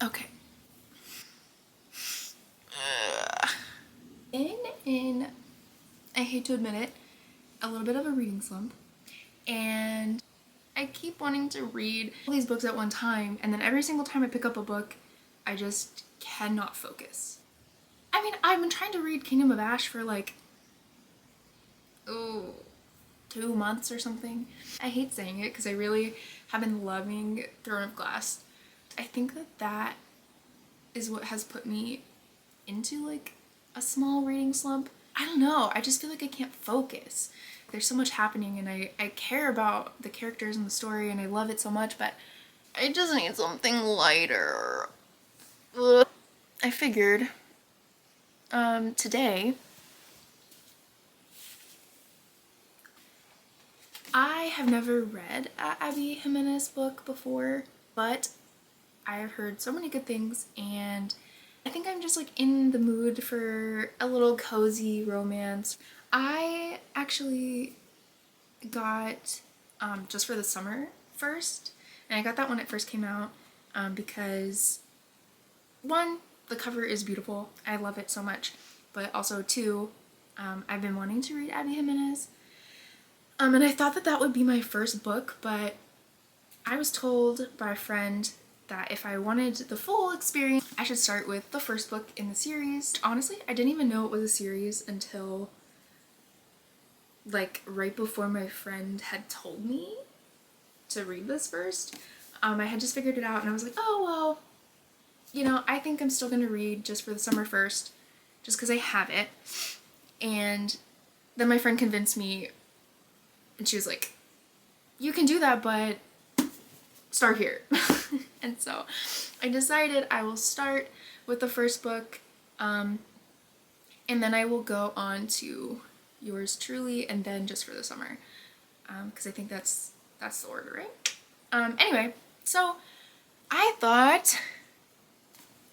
Okay. I hate to admit it, a little bit of a reading slump, and I keep wanting to read all these books at one time, and then every single time I pick up a book, I just cannot focus. I mean, I've been trying to read Kingdom of Ash for like, 2 months or something. I hate saying it because I really have been loving Throne of Glass. I think that is what has put me into like a small reading slump. I don't know, I just feel like I can't focus. There's so much happening and I care about the characters and the story and I love it so much, but I just need something lighter. Ugh. I figured today I have never read a Abby Jimenez book before, but I have heard so many good things and I think I'm just like in the mood for a little cozy romance. I actually got Just for the Summer first, and I got that when it first came out because one, the cover is beautiful, I love it so much, but also two, I've been wanting to read Abby Jimenez, and I thought that would be my first book, but I was told by a friend that if I wanted the full experience, I should start with the first book in the series. Honestly, I didn't even know it was a series until like right before my friend had told me to read this first. I had just figured it out and I was like, oh well, you know, I think I'm still gonna read Just for the Summer first, just because I have it. And then my friend convinced me and she was like, you can do that, but start here. And so I decided I will start with the first book, and then I will go on to yours truly and then Just for the Summer, because I think that's the order, right? Anyway, so I thought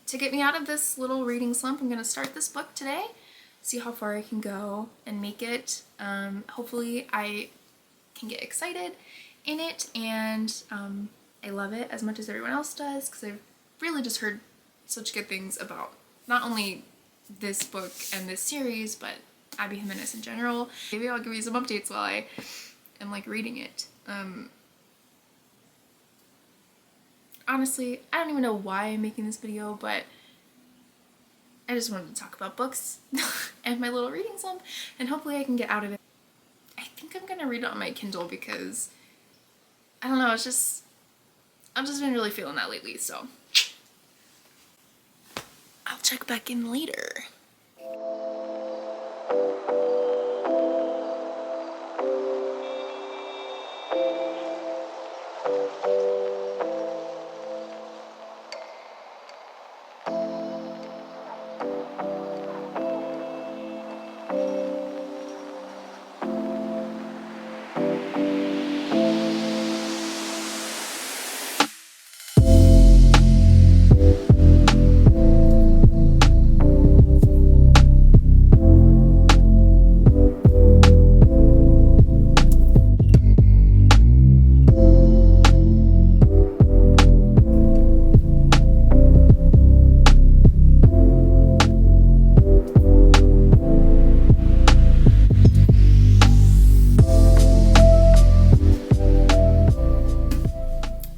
to get me out of this little reading slump, I'm gonna start this book today, see how far I can go and make it. Hopefully I can get excited in it and I love it as much as everyone else does, because I've really just heard such good things about not only this book and this series, but Abby Jimenez in general. Maybe I'll give you some updates while I am like reading it. Honestly, I don't even know why I'm making this video, but I just wanted to talk about books and my little reading slump, and hopefully I can get out of it. I think I'm gonna read it on my Kindle because, I don't know, I've just been really feeling that lately, so I'll check back in later.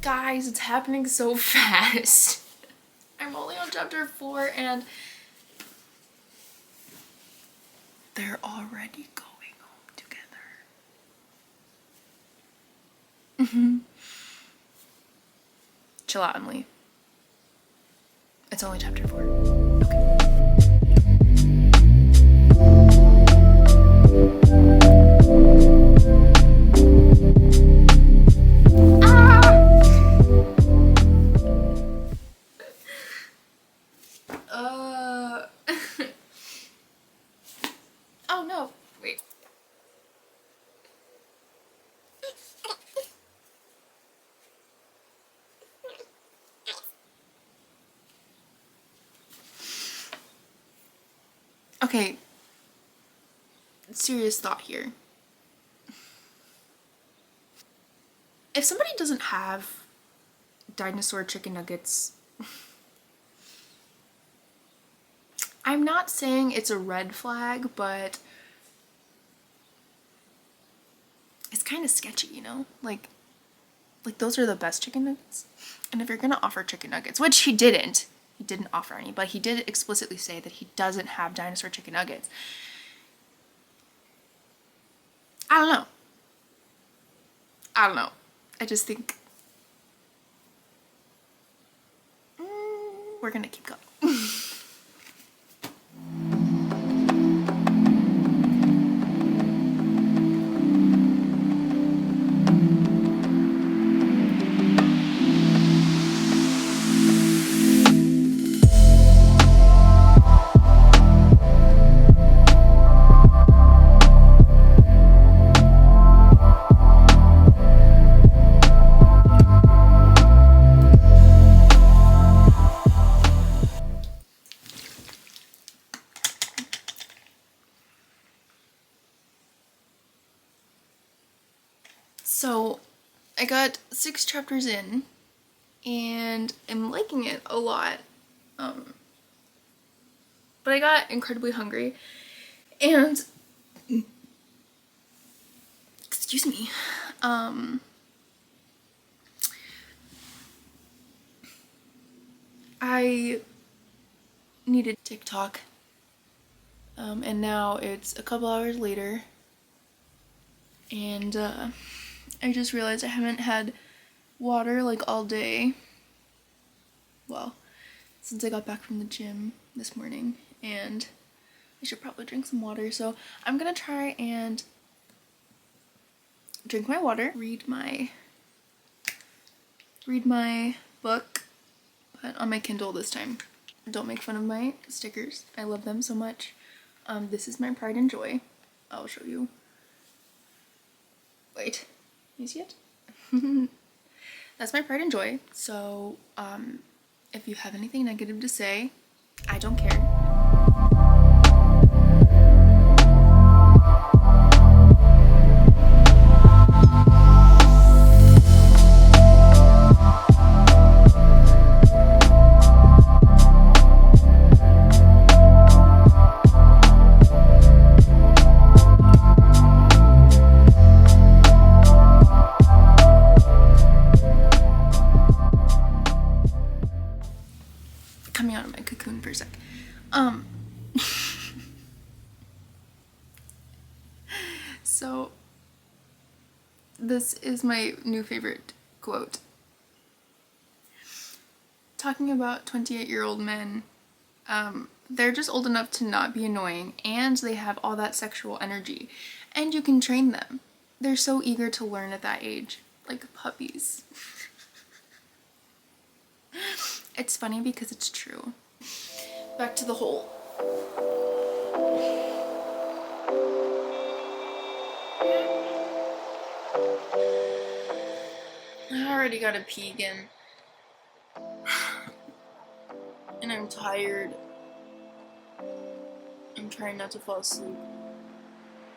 Guys, it's happening so fast. I'm only on chapter 4 and they're already going home together. Chill out, Emily. It's only chapter 4. Okay. Oh no, wait. Okay, serious thought here. If somebody doesn't have dinosaur chicken nuggets I'm not saying it's a red flag, but it's kind of sketchy, you know? Like those are the best chicken nuggets. And if you're gonna offer chicken nuggets, which he didn't offer any, but he did explicitly say that he doesn't have dinosaur chicken nuggets. I don't know. I just think we're gonna keep going. So I got 6 chapters in and I'm liking it a lot. But I got incredibly hungry and excuse me. I needed TikTok. And now it's a couple hours later and I just realized I haven't had water like all day. Well, since I got back from the gym this morning, and I should probably drink some water. So I'm gonna try and drink my water, read my book, but on my Kindle this time. Don't make fun of my stickers. I love them so much. This is my pride and joy. I'll show you. Wait, you see it? That's my pride and joy. So, if you have anything negative to say, I don't care. Coming out of my cocoon for a sec. So this is my new favorite quote. Talking about 28-year-old men, they're just old enough to not be annoying and they have all that sexual energy and you can train them. They're so eager to learn at that age, like puppies. It's funny because it's true. Back to the hole. I already gotta pee again. And I'm tired. I'm trying not to fall asleep.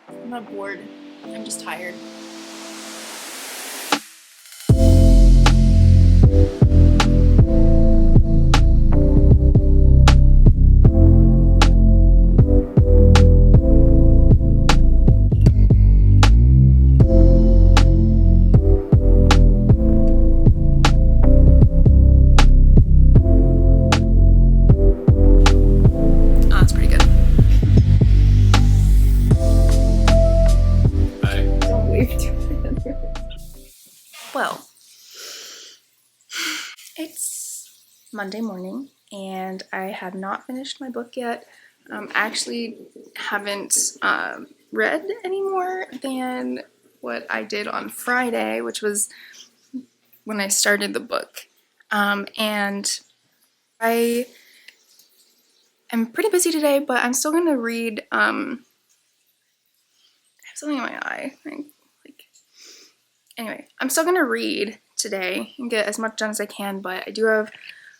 I'm not bored. I'm just tired. Well, it's Monday morning and I have not finished my book yet. I actually haven't read any more than what I did on Friday, which was when I started the book. And I am pretty busy today, but I'm still going to read, I have something in my eye. Anyway, I'm still going to read today and get as much done as I can, but I do have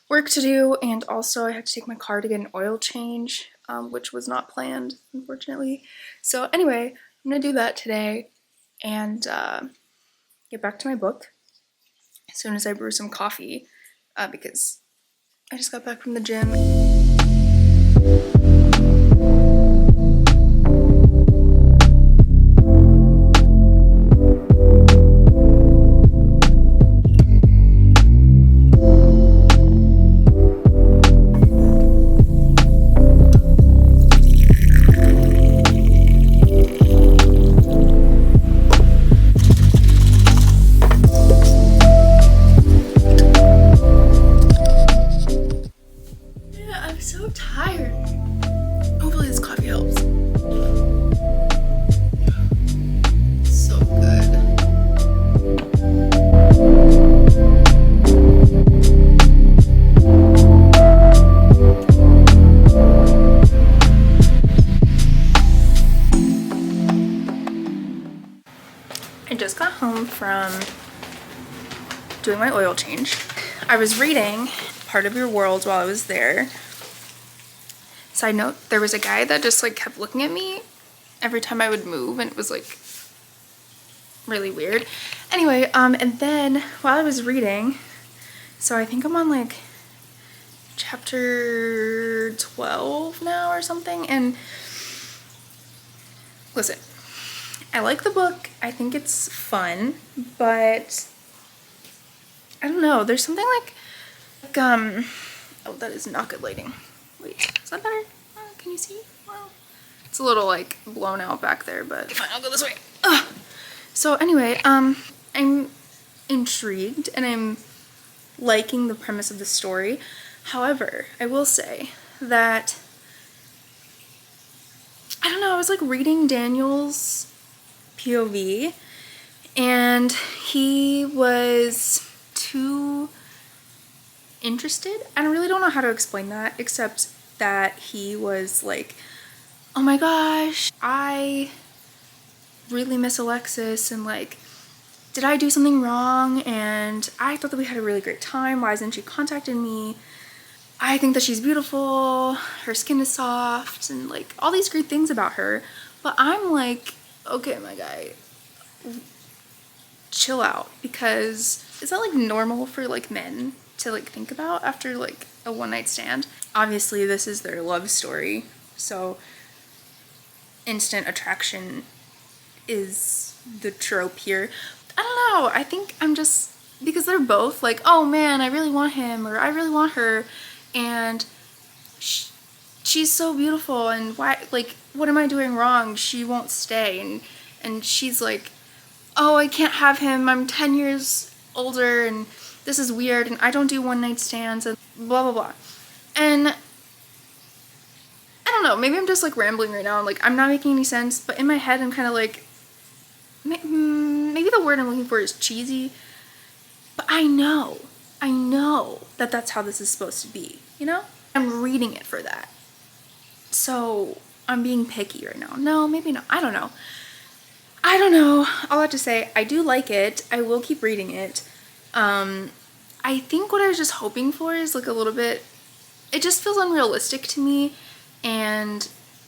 work to do, and also I have to take my car to get an oil change, which was not planned, unfortunately. So anyway, I'm going to do that today and get back to my book as soon as I brew some coffee, because I just got back from the gym. just got home from doing my oil change. I was reading Part of Your World while I was there. Side note, there was a guy that just like kept looking at me every time I would move, and it was like really weird. Anyway, and then while I was reading, so I think I'm on like chapter 12 now or something, and listen, I like the book, I think it's fun, but I don't know, there's something like oh, that is not good lighting. Wait, is that better? Can you see? Wow. It's a little like blown out back there, but fine, I'll go this way. Ugh. So anyway, I'm intrigued and I'm liking the premise of the story. However, I will say that, I don't know, I was like reading Daniel's POV and he was too interested. I really don't know how to explain that, except that he was like, oh my gosh, I really miss Alexis, and like, did I do something wrong? And I thought that we had a really great time. Why hasn't she contacted me? I think that she's beautiful, her skin is soft, and like all these great things about her. But I'm like, okay, my guy, chill out, because is that like normal for like men to like think about after like a one-night stand? Obviously this is their love story, so instant attraction is the trope here. I don't know, I think I'm just, because they're both like, oh man, I really want him, or I really want her, and she's so beautiful, and why, like, what am I doing wrong? She won't stay, and she's like, oh, I can't have him, I'm 10 years older, and this is weird, and I don't do one-night stands, and blah blah blah. And I don't know, maybe I'm just like rambling right now, like I'm not making any sense, but in my head I'm kind of like, maybe the word I'm looking for is cheesy, but I know that that's how this is supposed to be, you know? I'm reading it for that. So I'm being picky right now. No, maybe not. I don't know. All I have to say, I do like it. I will keep reading it. I think what I was just hoping for is like a little bit, it just feels unrealistic to me, and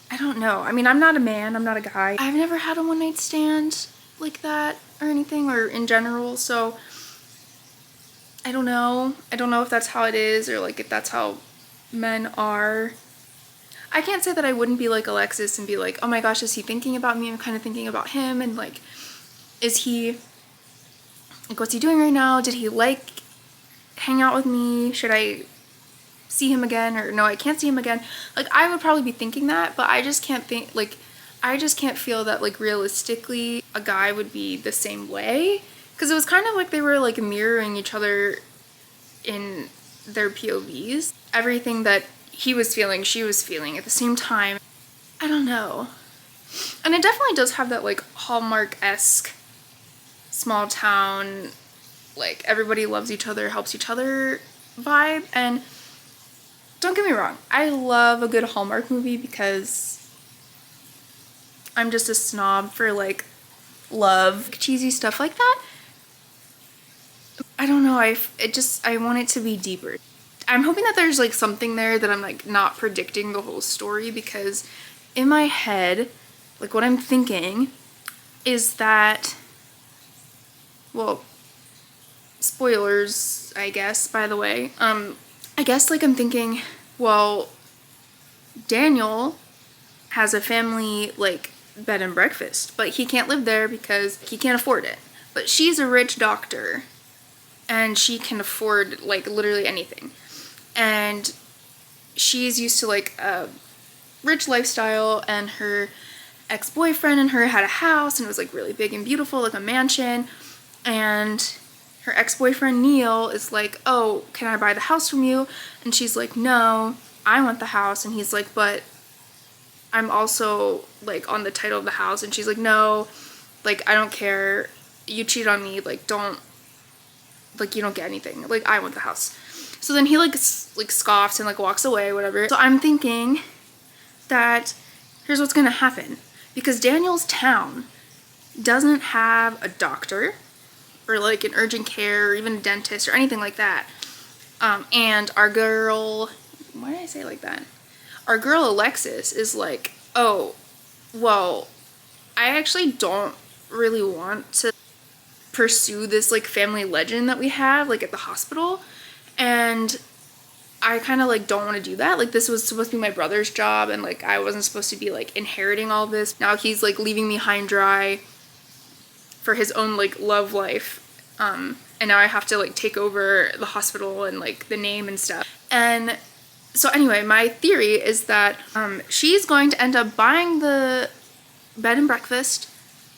I don't know. I mean, I'm not a man, I'm not a guy. I've never had a one-night stand like that or anything, or in general, so I don't know. I don't know if that's how it is, or like if that's how men are. I can't say that I wouldn't be like Alexis and be like, oh my gosh, is he thinking about me? I'm kind of thinking about him, and like, is he, like, what's he doing right now? Did he like hang out with me? Should I see him again? Or no, I can't see him again. Like, I would probably be thinking that, but I just can't think, like, I just can't feel that like realistically a guy would be the same way, because it was kind of like they were like mirroring each other in their POVs. Everything that he was feeling, she was feeling at the same time. I don't know. And it definitely does have that like Hallmark-esque small town, like everybody loves each other, helps each other vibe. And don't get me wrong, I love a good Hallmark movie because I'm just a snob for like love, cheesy stuff like that. I don't know, I want it to be deeper. I'm hoping that there's like something there that I'm like not predicting the whole story, because in my head, like what I'm thinking is that, well, spoilers, I guess, by the way, I guess like I'm thinking, well, Daniel has a family like bed and breakfast, but he can't live there because he can't afford it. But she's a rich doctor and she can afford like literally anything. And she's used to like a rich lifestyle, and her ex-boyfriend and her had a house, and it was like really big and beautiful, like a mansion. And her ex-boyfriend Neil is like, oh, can I buy the house from you? And she's like, no, I want the house. And he's like, but I'm also like on the title of the house. And she's like, no, like I don't care, you cheat on me, like don't, like you don't get anything, like I want the house. So then he like scoffs and like walks away, whatever. So I'm thinking that here's what's gonna happen, because Daniel's town doesn't have a doctor or like an urgent care or even a dentist or anything like that. And our girl, why did I say it like that? Our girl Alexis is like, oh, well, I actually don't really want to pursue this like family legend that we have like at the hospital, and I kind of like don't want to do that. Like, this was supposed to be my brother's job, and like I wasn't supposed to be like inheriting all this. Now he's like leaving me high and dry for his own like love life, and now I have to like take over the hospital and like the name and stuff. And so anyway, my theory is that she's going to end up buying the bed and breakfast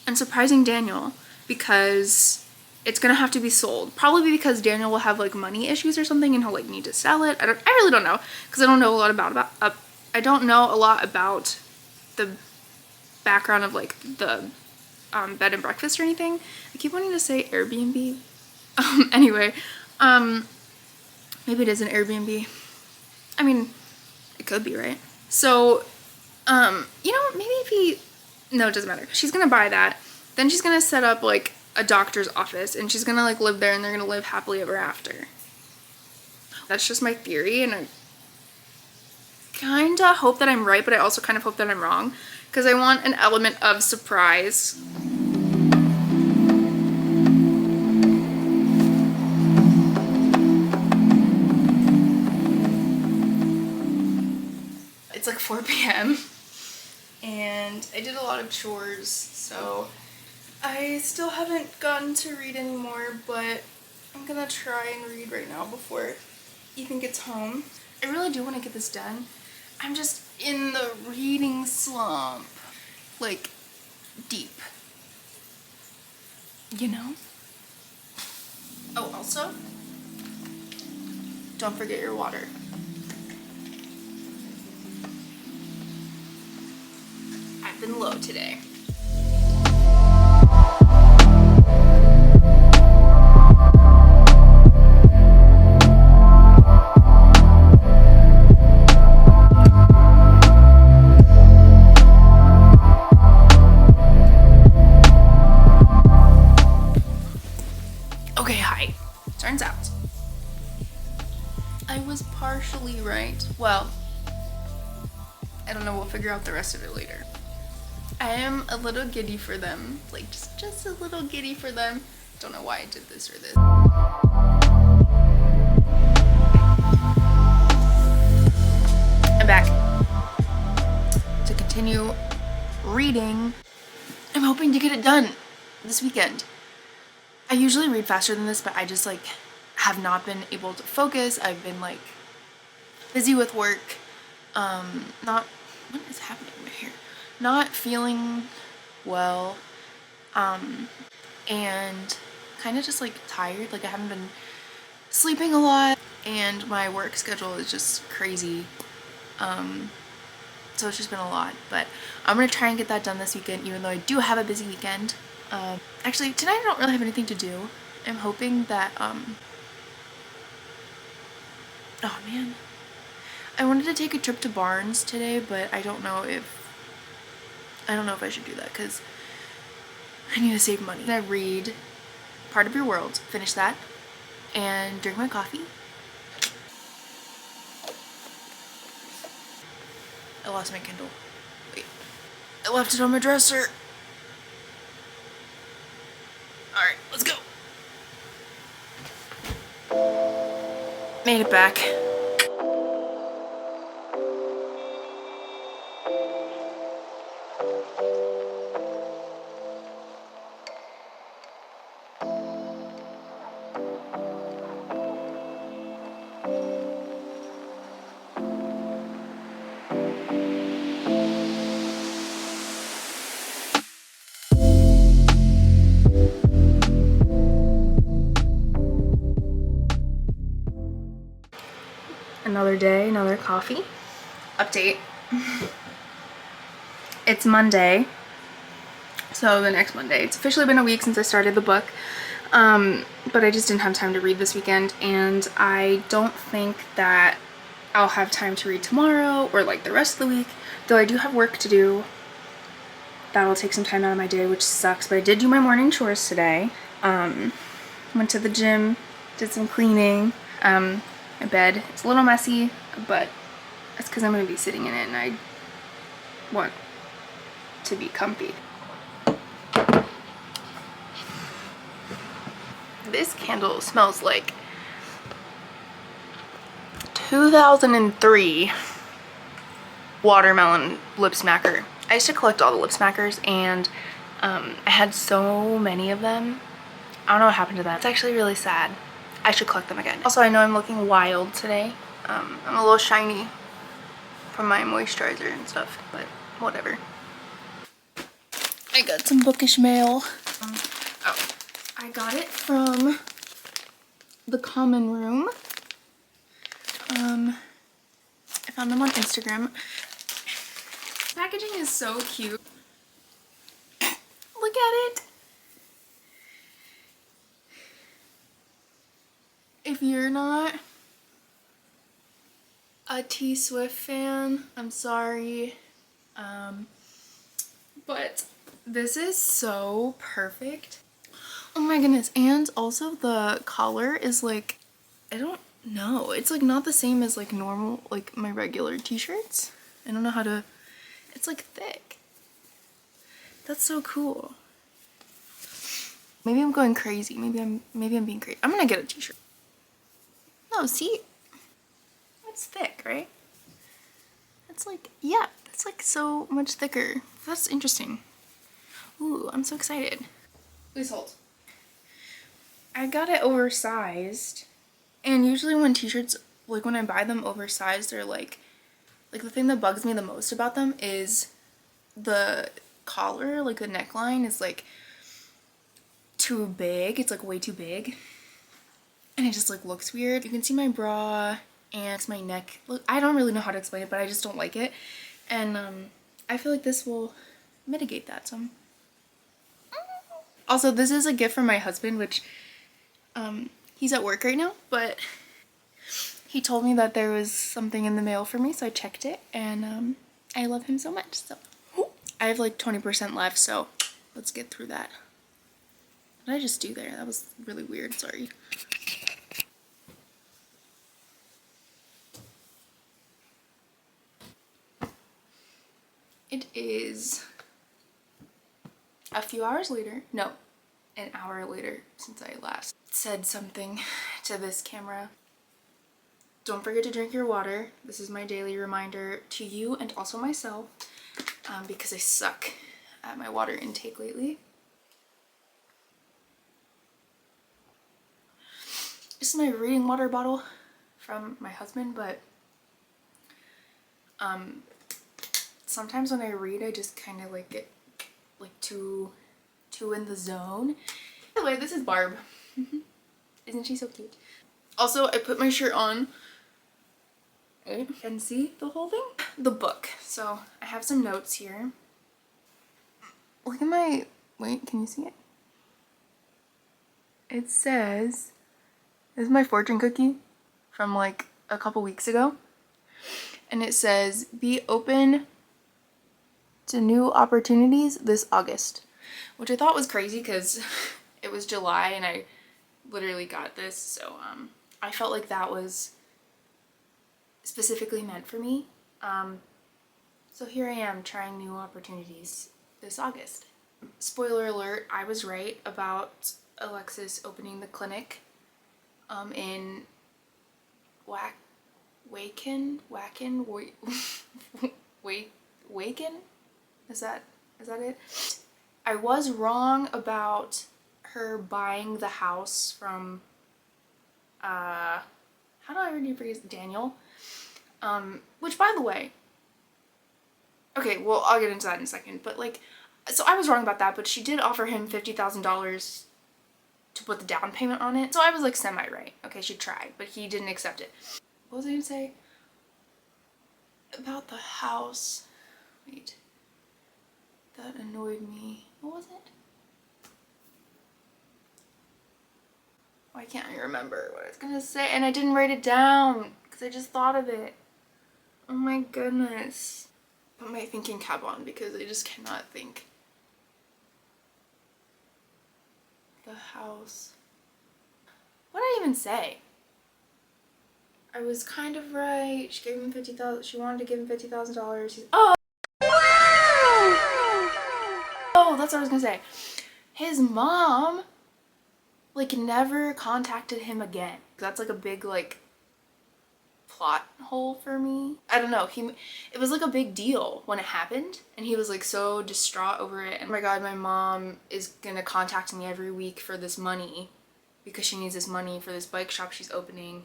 and surprising Daniel, because it's gonna have to be sold. Probably because Daniel will have like money issues or something, and he'll like need to sell it. I really don't know, because I don't know a lot about I don't know a lot about the background of like the bed and breakfast or anything. I keep wanting to say Airbnb. Anyway, maybe it is an Airbnb. I mean, it could be, right? So, you know, maybe if he, no, it doesn't matter. She's gonna buy that. Then she's gonna set up like a doctor's office, and she's gonna like live there, and they're gonna live happily ever after. That's just my theory, and I kinda hope that I'm right, but I also kind of hope that I'm wrong, because I want an element of surprise. It's like 4 p.m. and I did a lot of chores, so I still haven't gotten to read anymore, but I'm gonna try and read right now before Ethan gets home. I really do want to get this done. I'm just in the reading slump. Like, deep. You know? Oh, also, don't forget your water. I've been low today. Okay, hi. Turns out I was partially right. Well, I don't know, we'll figure out the rest of it later. I am a little giddy for them, like just a little giddy for them. Don't know why I did this or this. I'm back to continue reading. I'm hoping to get it done this weekend. I usually read faster than this, but I just like have not been able to focus. I've been like busy with work, what is happening right here? Not feeling well, and kind of just like tired. Like, I haven't been sleeping a lot, and my work schedule is just crazy, so it's just been a lot. But I'm gonna try and get that done this weekend, even though I do have a busy weekend. Actually, tonight I don't really have anything to do. I'm hoping that oh man, I wanted to take a trip to Barnes today, but I don't know if I should do that, because I need to save money. I read Part of Your World, finish that, and drink my coffee. I lost my Kindle. Wait, I left it on my dresser. Alright, let's go. Made it back. Another day, another coffee. Update. It's Monday, so the next Monday. It's officially been a week since I started the book, but I just didn't have time to read this weekend, and I don't think that I'll have time to read tomorrow or like the rest of the week, though I do have work to do That will take some time out of my day, which sucks, but I did do my morning chores today. Went to the gym, did some cleaning. My bed, it's a little messy, but that's because I'm going to be sitting in it and I want to be comfy. This candle smells like 2003 watermelon lip smacker. I used to collect all the lip smackers and I had so many of them. I don't know what happened to them. It's actually really sad. I should collect them again. Also, I know I'm looking wild today. I'm a little shiny from my moisturizer and stuff, but whatever. I got some bookish mail. Oh, I got it from the common room. I found them on Instagram. Packaging is so cute. Look at it. If you're not a T-Swift fan, I'm sorry. But this is so perfect. Oh my goodness. And also the collar is like, I don't know. It's like not the same as like normal, like my regular t-shirts. I don't know how to, it's like thick. That's so cool. Maybe I'm going crazy. Maybe I'm being crazy. I'm gonna get a t-shirt. No, see? It's thick, right? It's like, yeah, that's like so much thicker. That's interesting. Ooh, I'm so excited. Please hold. I got it oversized. And usually when t-shirts, like when I buy them oversized, they're like the thing that bugs me the most about them is the collar, like the neckline is like too big. It's like way too big. And it just like looks weird. You can see my bra and my neck. Look, I don't really know how to explain it, but I just don't like it. And I feel like this will mitigate that some. Also, this is a gift from my husband, which he's at work right now, but he told me that there was something in the mail for me, so I checked it, and I love him so much. So I have like 20% left, so let's get through that. What did I just do there? That was really weird, sorry. It is a few hours later, no, an hour later since I last said something to this camera. Don't forget to drink your water. This is my daily reminder to you and also myself, because I suck at my water intake lately. This is my reading water bottle from my husband, but sometimes when I read, I just kind of like get like too in the zone. By the way, this is Barb. Isn't she so cute? Also, I put my shirt on. You can see the whole thing? The book. So I have some notes here. Look at my, wait, can you see it? It says, this is my fortune cookie from like a couple weeks ago. And it says, be open to new opportunities this August. Which I thought was crazy because it was July and I literally got this. So I felt like that was specifically meant for me. So here I am trying new opportunities this August. Spoiler alert, I was right about Alexis opening the clinic in Wacken? Is that it? I was wrong about her buying the house from how do I already forget, Daniel? Which, by the way, okay, well, I'll get into that in a second, but like, so I was wrong about that, but she did offer him $50,000 to put the down payment on it, so I was like semi-right. Okay, she tried, but he didn't accept it. What was I gonna say about the house? Wait, that annoyed me. What was it? Why can't I remember what I was gonna say? And I didn't write it down because I just thought of it. Oh my goodness. Put my thinking cap on because I just cannot think. the house. What did I even say? I was kind of right. She gave him $50,000. She wanted to give him $50,000. Oh! Oh, that's what I was gonna say. His mom, like, never contacted him again. That's like a big, like, plot hole for me. I don't know. It was like a big deal when it happened, and he was like so distraught over it. And oh my god, my mom is gonna contact me every week for this money because she needs this money for this bike shop she's opening.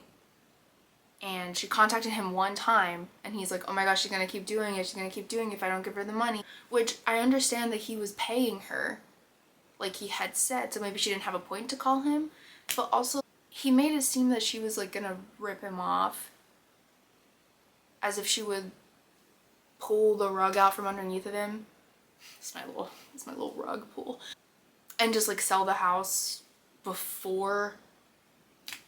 And she contacted him one time, and he's like, oh my gosh, she's gonna keep doing it. She's gonna keep doing it if I don't give her the money. Which I understand that he was paying her, like he had said, so maybe she didn't have a point to call him. But also, he made it seem that she was like gonna rip him off, as if she would pull the rug out from underneath of him. It's my little rug pull. And just like sell the house before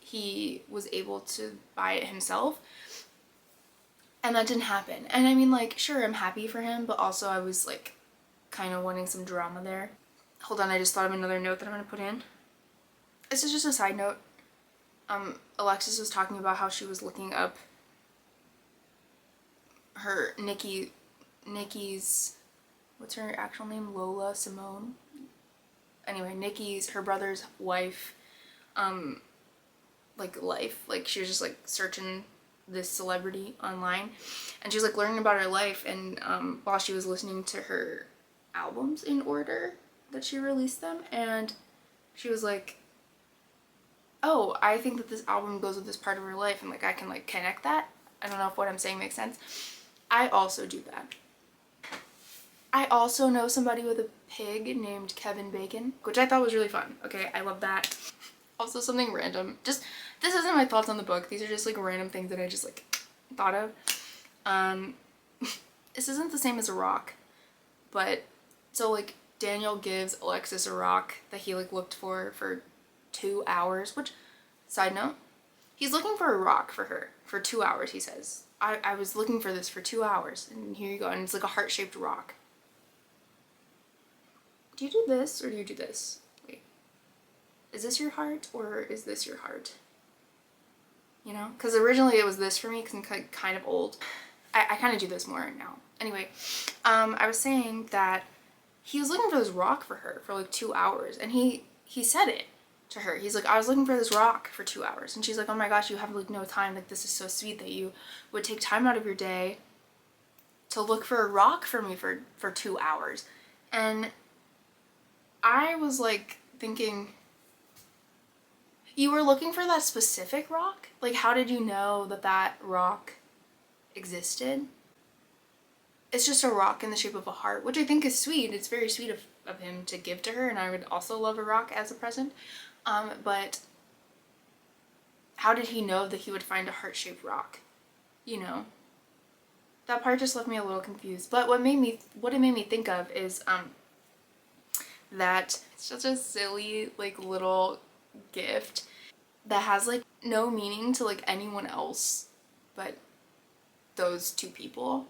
he was able to buy it himself. And that didn't happen. And I mean, like, sure, I'm happy for him, but also I was like kind of wanting some drama there. Hold on, I just thought of another note that I'm gonna put in. This is just a side note. Alexis was talking about how she was looking up her Nikki's, what's her actual name? Lola Simone. Anyway, her brother's wife, like life. Like she was just like searching this celebrity online, and she was like learning about her life, and while she was listening to her albums in order that she released them, and she was like, oh, I think that this album goes with this part of her life, and like I can like connect that. I don't know if what I'm saying makes sense. I also do that. I also know somebody with a pig named Kevin Bacon, which I thought was really fun. Okay, I love that. Also something random. Just, this isn't my thoughts on the book. These are just like random things that I just like thought of. This isn't the same as a rock, but so like Daniel gives Alexis a rock that he like looked for 2 hours, which, side note, he's looking for a rock for her for 2 hours, he says. I was looking for this for 2 hours, and here you go, and it's like a heart-shaped rock. Do you do this, or do you do this? Wait. Is this your heart, or is this your heart? You know? Because originally it was this for me, because I'm kind of old. I kind of do this more now. Anyway, I was saying that he was looking for this rock for her for like 2 hours, and he said it to her. He's like, I was looking for this rock for 2 hours. And she's like, oh my gosh, you have like no time. Like, this is so sweet that you would take time out of your day to look for a rock for me for 2 hours. And I was like thinking, you were looking for that specific rock? Like, how did you know that that rock existed? It's just a rock in the shape of a heart, which I think is sweet. It's very sweet of him to give to her, and I would also love a rock as a present. But how did he know that he would find a heart-shaped rock? You know? That part just left me a little confused. But what it made me think of is that it's such a silly like little gift that has like no meaning to like anyone else but those two people,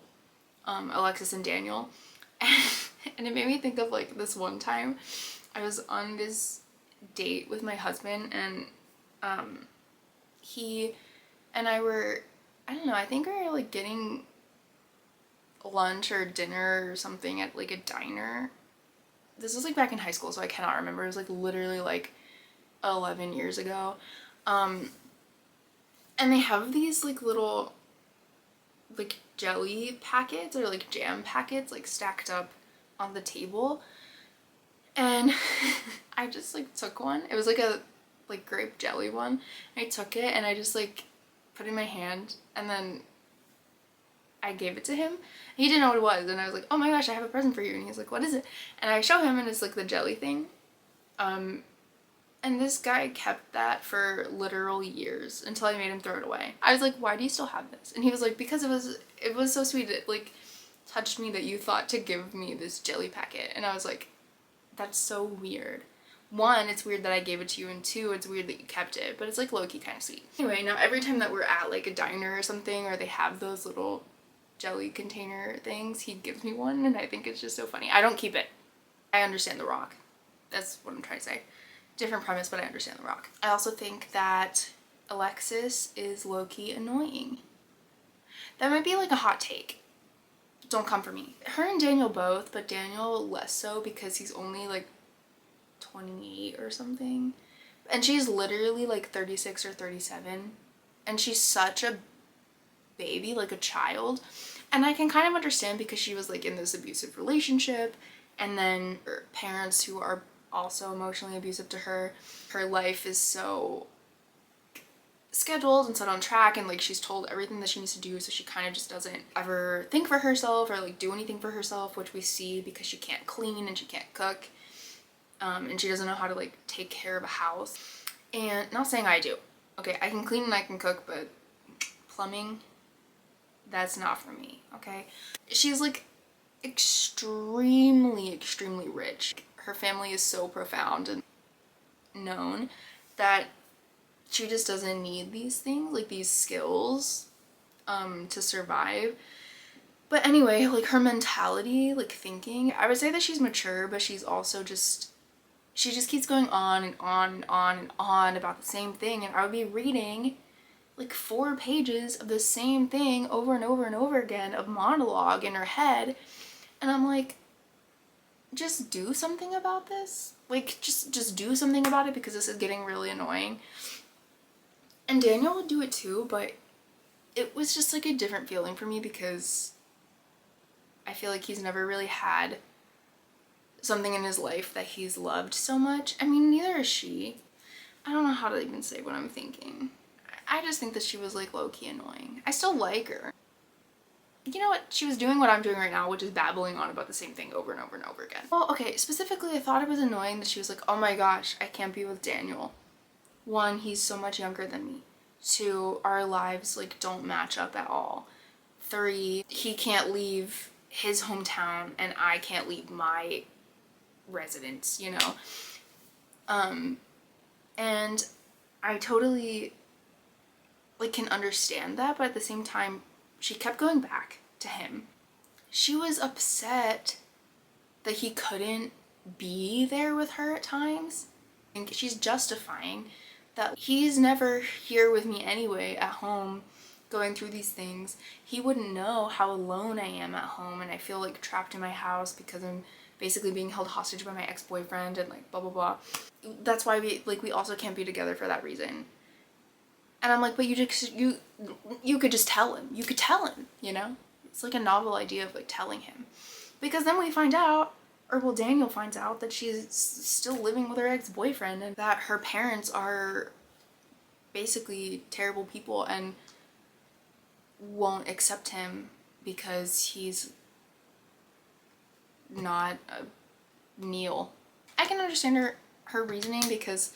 Alexis and Daniel. And it made me think of like this one time I was on this date with my husband, and he and I were, I don't know, I think we were like getting lunch or dinner or something at like a diner. This was like back in high school, so I cannot remember. It was like literally like 11 years ago. And they have these like little like jelly packets or like jam packets like stacked up on the table, and I just like took one. It was like a like grape jelly one. I took it and I just like put it in my hand, and then I gave it to him. He didn't know what it was, and I was like, oh my gosh, I have a present for you. And he's like, what is it? And I show him, and it's like the jelly thing. And this guy kept that for literal years until I made him throw it away. I was like, why do you still have this? And he was like, because it was so sweet. It like touched me that you thought to give me this jelly packet. And I was like, that's so weird. One, it's weird that I gave it to you, and two, it's weird that you kept it, but it's like low-key kind of sweet. Anyway, now every time that we're at like a diner or something, or they have those little jelly container things, he gives me one, and I think it's just so funny. I don't keep it. I understand the rock. That's what I'm trying to say. different premise, but I understand The Rock. I also think that Alexis is low-key annoying. That might be like a hot take. Don't come for me. Her and Daniel both, but Daniel less so because he's only like 28 or something. And she's literally like 36 or 37. And she's such a baby, like a child. And I can kind of understand because she was like in this abusive relationship, and then her parents who are also emotionally abusive to her. Her life is so scheduled and set on track, and like she's told everything that she needs to do, so she kind of just doesn't ever think for herself or like do anything for herself, which we see because she can't clean and she can't cook, and she doesn't know how to like take care of a house. And not saying I do. Okay, I can clean and I can cook, but plumbing, that's not for me, okay? She's like extremely rich. Her family is so profound and known that she just doesn't need these things, like these skills, to survive. But anyway, like her mentality, like thinking, I would say that she's mature, but she's also she just keeps going on and on and on and on about the same thing. And I would be reading like 4 pages of the same thing over and over and over again of monologue in her head. And I'm like, just do something about this. Like, just do something about it, because this is getting really annoying. And Daniel would do it too, but it was just like a different feeling for me because I feel like he's never really had something in his life that he's loved so much. I mean, neither is she. I don't know how to even say what I'm thinking. I just think that she was like low-key annoying. I still like her. You know what? She was doing what I'm doing right now, which is babbling on about the same thing over and over and over again. Well, okay, specifically I thought it was annoying that she was like, oh my gosh, I can't be with Daniel. 1, he's so much younger than me. 2, our lives like don't match up at all. 3, he can't leave his hometown and I can't leave my residence, you know? And I totally like can understand that, but at the same time, she kept going back to him. She was upset that he couldn't be there with her at times. And she's justifying that he's never here with me anyway at home going through these things. He wouldn't know how alone I am at home, and I feel like trapped in my house because I'm basically being held hostage by my ex-boyfriend and like blah blah blah. That's why we also can't be together for that reason. And I'm like, but you could just tell him. You could tell him, you know? It's like a novel idea of like telling him. Because then we find out, or well, Daniel finds out that she's still living with her ex-boyfriend and that her parents are basically terrible people and won't accept him because he's not a Neil. I can understand her reasoning because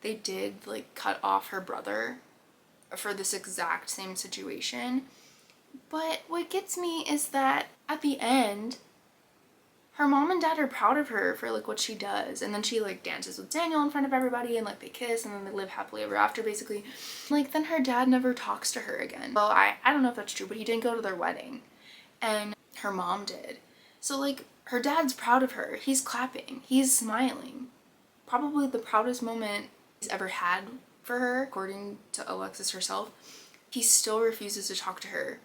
they did like cut off her brother for this exact same situation. But what gets me is that at the end, her mom and dad are proud of her for like what she does, and then she like dances with Daniel in front of everybody and like they kiss and then they live happily ever after basically. Like then her dad never talks to her again. Well, I don't know if that's true, but he didn't go to their wedding and her mom did. So like her dad's proud of her. He's clapping, he's smiling. Probably the proudest moment he's ever had for her, according to Alexis herself. He still refuses to talk to her.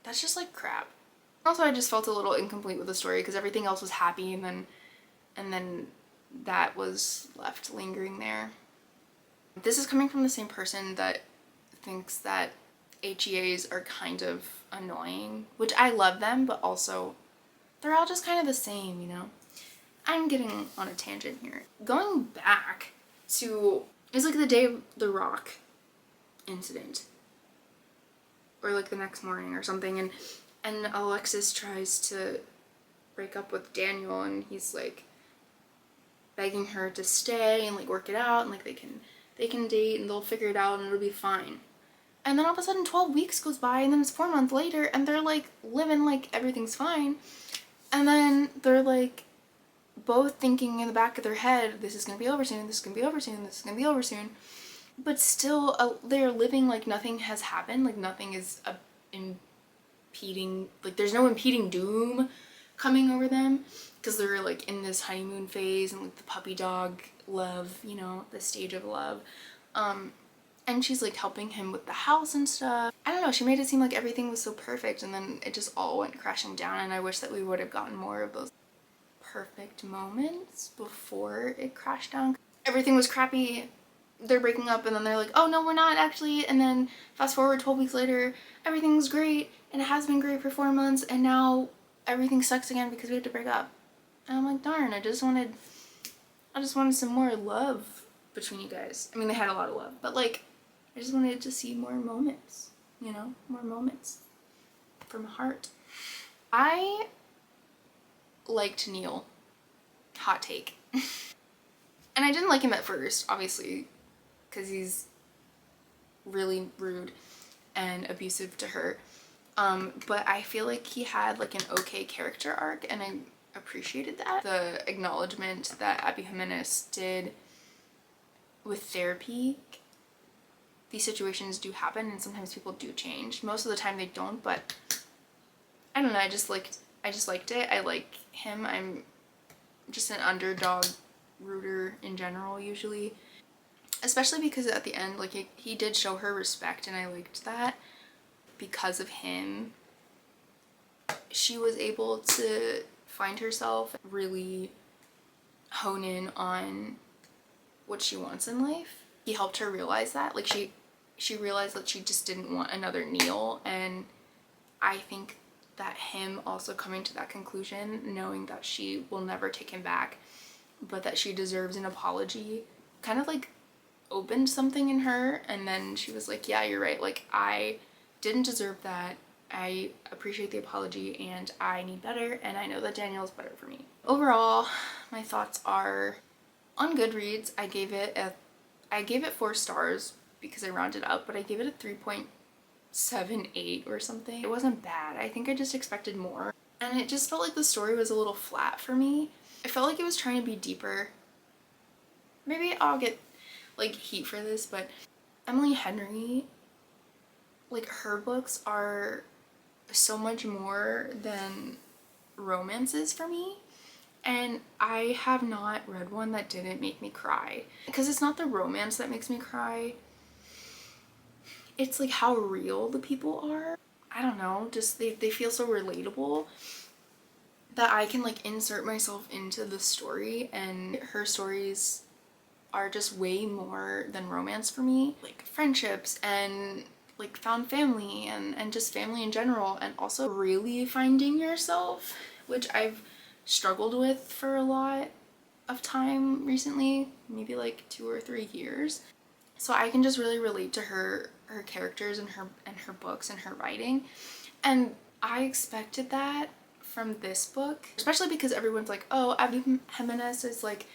That's just like crap. Also, I just felt a little incomplete with the story because everything else was happy, and then that was left lingering there. This is coming from the same person that thinks that HEAs are kind of annoying, which I love them, but also they're all just kind of the same, you know? I'm getting on a tangent here. Going back to, it's like the day of the Rock incident, or like the next morning or something, and Alexis tries to break up with Daniel, and he's like begging her to stay and like work it out, and like they can date and they'll figure it out and it'll be fine. And then all of a sudden 12 weeks goes by, and then it's 4 months later and they're like living like everything's fine. And then they're like both thinking in the back of their head, this is gonna be over soon, this is gonna be over soon, this is gonna be over soon. But still they're living like nothing has happened, like nothing is impeding, like there's no impeding doom coming over them. because they're like in this honeymoon phase and like the puppy dog love, you know, the stage of love. And she's like helping him with the house and stuff. I don't know, she made it seem like everything was so perfect, and then it just all went crashing down, and I wish that we would have gotten more of those perfect moments before it crashed down. Everything was crappy, they're breaking up, and then they're like, oh no, we're not actually, and then fast forward 12 weeks later, everything's great, and it has been great for 4 months, and now everything sucks again because we have to break up. And I'm like, darn, I just wanted some more love between you guys. I mean, they had a lot of love, but like, I just wanted to see more moments, you know, more moments from the heart. I liked Neil. Hot take. And I didn't like him at first, obviously, because he's really rude and abusive to her. But I feel like he had like an okay character arc, and I appreciated that. The acknowledgement that Abby Jimenez did with therapy. These situations do happen, and sometimes people do change. Most of the time they don't, but I don't know, I just liked it. I like him. I'm just an underdog rooter in general usually, especially because at the end, like, he did show her respect, and I liked that. Because of him, she was able to find herself, really hone in on what she wants in life. He helped her realize that. Like, she realized that she just didn't want another Neil, and I think that him also coming to that conclusion, knowing that she will never take him back, but that she deserves an apology, kind of like opened something in her, and then she was like, yeah, you're right, like, I didn't deserve that. I appreciate the apology, and I need better, and I know that Daniel's better for me. Overall, my thoughts are, on Goodreads, I gave it 4 stars because I rounded up, but I gave it a 3.78 or something. It wasn't bad. I think I just expected more, and it just felt like the story was a little flat for me. I felt like it was trying to be deeper. Maybe I'll get like heat for this, but Emily Henry, like, her books are so much more than romances for me. And I have not read one that didn't make me cry. Because it's not the romance that makes me cry. It's like how real the people are. I don't know, just they feel so relatable that I can like insert myself into the story, and her stories are just way more than romance for me. Like friendships and like found family and just family in general, and also really finding yourself, which I've struggled with for a lot of time recently, maybe like 2 or 3 years. So I can just really relate to her characters and her books and her writing, and I expected that from this book, especially because everyone's like, oh, Abby Jimenez is like,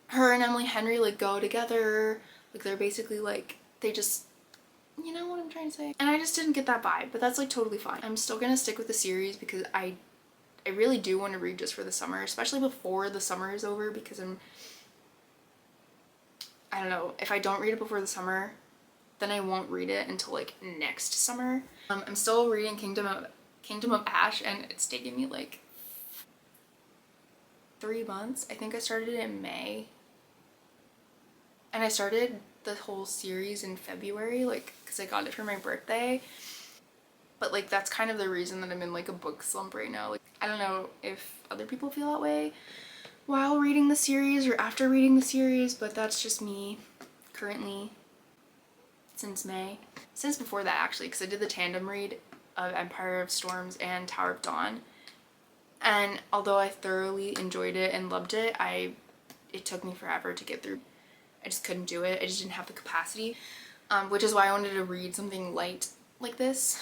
her and Emily Henry like go together, like they're basically like, they just, you know what I'm trying to say? And I just didn't get that vibe, but that's like totally fine. I'm still gonna stick with the series because I really do want to read just for the summer, especially before the summer is over, because I don't know, if I don't read it before the summer, then I won't read it until like next summer. I'm still reading Kingdom of Ash, and it's taken me like 3 months. I think I started it in May, and I started the whole series in February, like, because I got it for my birthday. But like, that's kind of the reason that I'm in like a book slump right now. Like, I don't know if other people feel that way while reading the series or after reading the series, but that's just me currently since May. Since before that, actually, because I did the tandem read of Empire of Storms and Tower of Dawn, and although I thoroughly enjoyed it and loved it, it took me forever to get through. I just couldn't do it. I just didn't have the capacity, which is why I wanted to read something light like this.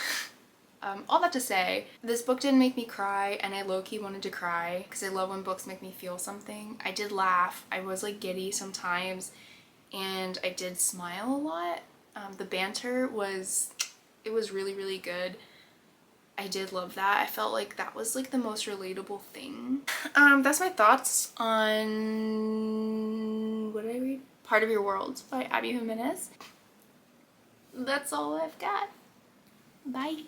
All that to say, this book didn't make me cry, and I low-key wanted to cry because I love when books make me feel something. I did laugh. I was like giddy sometimes, and I did smile a lot. The banter was really, really good. I did love that. I felt like that was like the most relatable thing. That's my thoughts on, what did I read? Part of Your World by Abby Jimenez. That's all I've got. Bye.